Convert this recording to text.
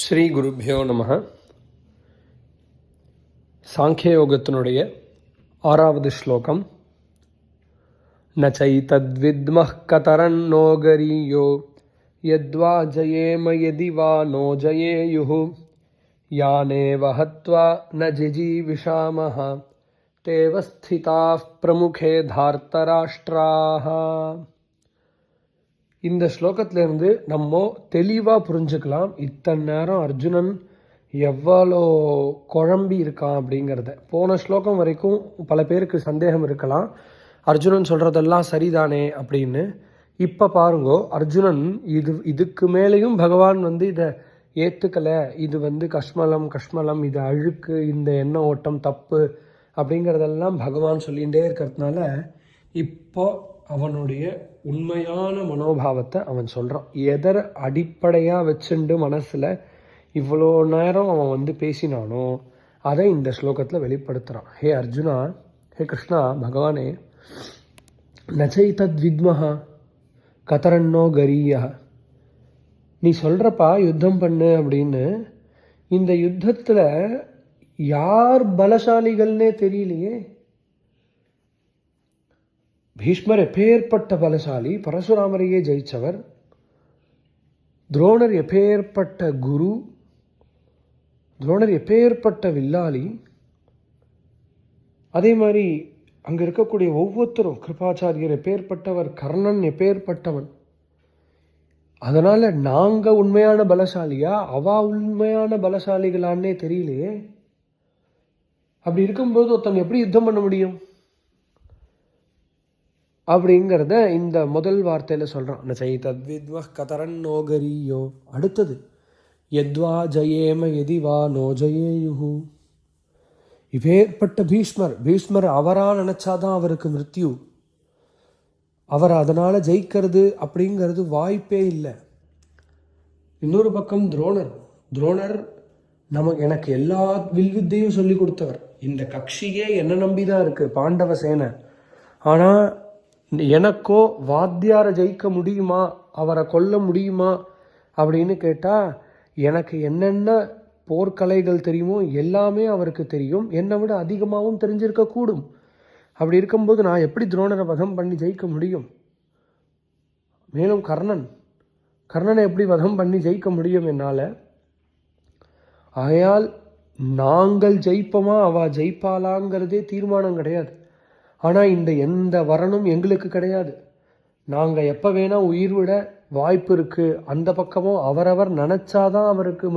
ஸ்ரீ குருப்யோ நமஹ. சாங்கியயோகத்தினுடைய 6வது ஸ்லோகம். ந சைதத்வித்மஹ் கதரன்னோ கரீயோ யத்வா ஜயேம யதி வா நோ ஜயேயுः யானேவ ஹத்வா ந ஜிஜீவிஷாமஹ தேவ ஸ்திதாः பிரமுகே தார்த்தராஷ்டிராः. இந்த ஸ்லோகத்திலேருந்து நம்ம தெளிவாக புரிஞ்சுக்கலாம் இத்தனை நேரம் அர்ஜுனன் எவ்வளோ குழம்பி இருக்கான் அப்படிங்கிறத. போன ஸ்லோகம் வரைக்கும் பல பேருக்கு சந்தேகம் இருக்கலாம், அர்ஜுனன் சொல்கிறதெல்லாம் சரிதானே அப்படின்னு. இப்போ பாருங்கோ, அர்ஜுனன் இதுக்கு மேலேயும் பகவான் இதை ஏற்றுக்கலை, இது கஷ்மலம், இது அழுக்கு, இந்த எண்ண ஓட்டம் தப்பு அப்படிங்கிறதெல்லாம் பகவான் சொல்லிகிட்டே இருக்கிறதுனால இப்போ அவனுடைய உண்மையான மனோபாவத்தை அவன் சொல்கிறான். எதர் அடிப்படையாக வச்சுண்டு மனசில் இவ்வளோ நேரம் அவன் பேசினானோ அதை இந்த ஸ்லோகத்தில் வெளிப்படுத்துகிறான். ஹே அர்ஜுனா, ஹே கிருஷ்ணா, பகவானே, நச்சைதத் வித்மஹா கதரன்னோ கரீயா, நீ சொல்கிறப்பா யுத்தம் பண்ணு அப்படின்னு. இந்த யுத்தத்தில் யார் பலசாலிகள்னே தெரியலையே. பீஷ்மர் எப்பேற்பட்ட பலசாலி, பரசுராமரையே ஜெயிச்சவர். துரோணர் எப்பேற்பட்ட குரு, துரோணர் எப்பேற்பட்ட வில்லாளி. அதே மாதிரி அங்கே இருக்கக்கூடிய ஒவ்வொருத்தரும், கிருபாச்சாரியர் எப்பேற்பட்டவர், கர்ணன் எப்பேற்பட்டவன். அதனால் நாங்கள் உண்மையான பலசாலியா, அவா உண்மையான பலசாலிகளான்னே தெரியலையே. அப்படி இருக்கும்போது ஒருத்தன் எப்படி யுத்தம் பண்ண முடியும் அப்படிங்கிறத இந்த முதல் வார்த்தையில் சொல்கிறான். ந சைதத்வித்மஹ் கதரன்னோ கரீயோ. அடுத்தது யத்வா ஜயேம யதி வா நோ ஜயேயுஹு. இப்பேற்பட்ட பீஷ்மர் அவராக நினச்சாதான் அவருக்கு மிருத்யு, அவர் அதனால் ஜெயிக்கிறது அப்படிங்கிறது வாய்ப்பே இல்லை. இன்னொரு பக்கம் துரோணர் எனக்கு எல்லா வில்வித்தையும் சொல்லி கொடுத்தவர். இந்த கட்சியே என்ன நம்பி தான் இருக்குது, பாண்டவ சேனை. ஆனால் எனக்கோ வாத்தியாரை ஜெயிக்க முடியுமா, அவரை கொல்ல முடியுமா அப்படின்னு கேட்டால் எனக்கு என்னென்ன போர்க்கலைகள் தெரியுமோ எல்லாமே அவருக்கு தெரியும், என்னை விட அதிகமாகவும் தெரிஞ்சிருக்கக்கூடும். அப்படி இருக்கும்போது நான் எப்படி துரோணரை வதம் பண்ணி ஜெயிக்க முடியும்? மேலும் கர்ணனை எப்படி வதம் பண்ணி ஜெயிக்க முடியும் என்னால்? ஆகையால் நாங்கள் ஜெயிப்போமா அவள் ஜெயிப்பாளாங்கிறதே தீர்மானம் கிடையாது. ஆனால் எந்த வரணும் எங்களுக்கு கிடையாது. நாங்கள் எப்போ வேணால் உயிர் விட வாய்ப்பு இருக்குது. அந்த பக்கமும் அவரவர் நினச்சாதான் அவருக்கு